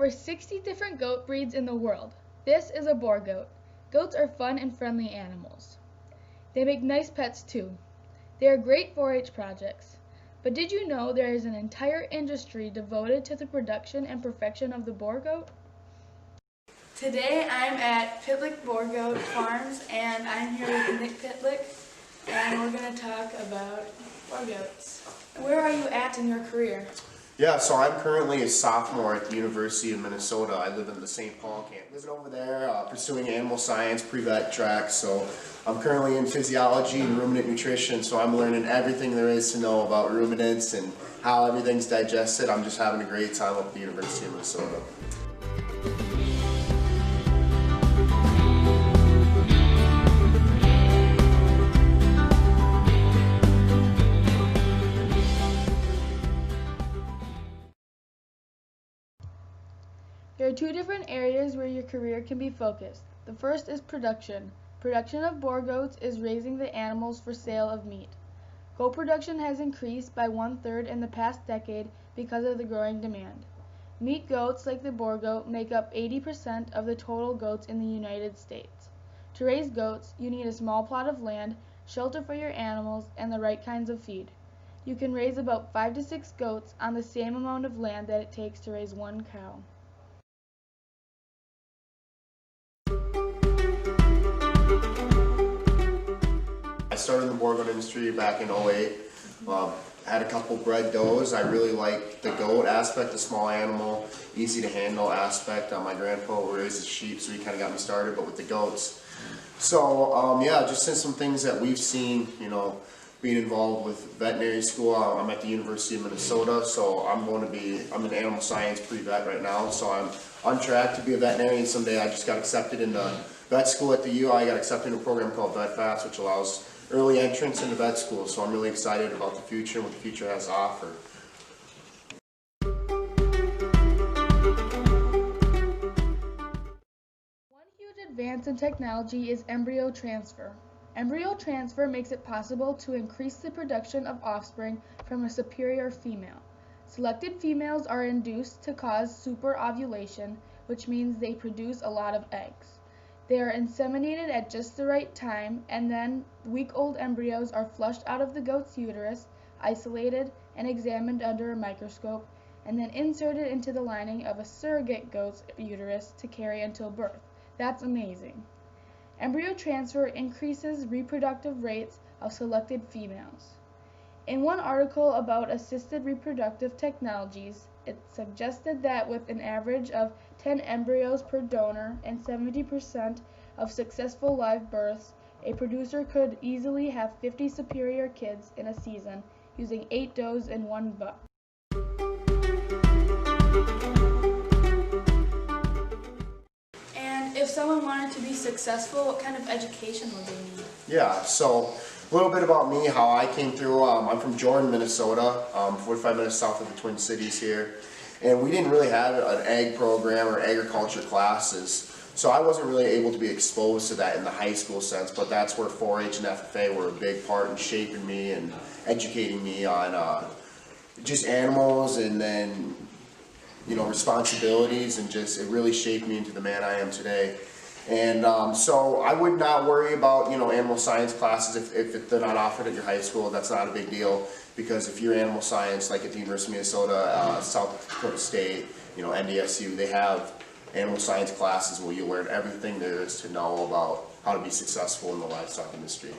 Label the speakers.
Speaker 1: over 60 different goat breeds in the world. This is a boar goat. Goats are fun and friendly animals. They make nice pets too. They are great 4-H projects. But did you know there is an entire industry devoted to the production and perfection of the boar goat?
Speaker 2: Today I'm at Pitlick Boar Goat Farms and I'm here with Nick Pitlick and we're going to talk about boar goats. Where are you at in your career?
Speaker 3: Yeah, so I'm currently a sophomore at the University of Minnesota. I live in the St. Paul campus. Over there pursuing animal science, pre-vet track, so I'm currently in physiology and ruminant nutrition, so I'm learning everything there is to know about ruminants and how everything's digested. I'm just having a great time up at the University of Minnesota.
Speaker 1: There are two different areas where your career can be focused. The first is production. Production of boar goats is raising the animals for sale of meat. Goat production has increased by 1/3 in the past decade because of the growing demand. Meat goats, like the boar goat, make up 80% of the total goats in the United States. To raise goats, you need a small plot of land, shelter for your animals, and the right kinds of feed. You can raise about 5 to 6 goats on the same amount of land that it takes to raise one cow.
Speaker 3: I started in the boar goat industry back in 2008. Had a couple bred does. I really liked the goat aspect, the small animal, easy to handle aspect. My grandpa raised sheep, so he kind of got me started, but with the goats. So yeah, just some things that we've seen, being involved with veterinary school. I'm at the University of Minnesota, so I'm in animal science pre-vet right now, so I'm on track to be a veterinarian someday. I just got accepted into vet school at the U. I got accepted in a program called VetFast, which allows early entrance into vet school, so I'm really excited about the future and what the future has to offer.
Speaker 1: One huge advance in technology is embryo transfer. Embryo transfer makes it possible to increase the production of offspring from a superior female. Selected females are induced to cause superovulation, which means they produce a lot of eggs. They are inseminated at just the right time, and then week-old embryos are flushed out of the goat's uterus, isolated, and examined under a microscope, and then inserted into the lining of a surrogate goat's uterus to carry until birth. That's amazing. Embryo transfer increases reproductive rates of selected females. In one article about assisted reproductive technologies, it suggested that with an average of 10 embryos per donor and 70% of successful live births, a producer could easily have 50 superior kids in a season using 8 does and 1 buck.
Speaker 2: And if someone wanted to be successful, what kind of education would they need?
Speaker 3: Yeah, so a little bit about me, how I came through. I'm from Jordan, Minnesota, 45 minutes south of the Twin Cities here. And we didn't really have an ag program or agriculture classes. So I wasn't really able to be exposed to that in the high school sense, but that's where 4-H and FFA were a big part in shaping me and educating me on just animals and then, responsibilities, and it really shaped me into the man I am today. And so I would not worry about, animal science classes if they're not offered at your high school. That's not a big deal, because if you're animal science, like at the University of Minnesota, South Dakota State, NDSU, they have animal science classes where you learn everything there is to know about how to be successful in the livestock industry.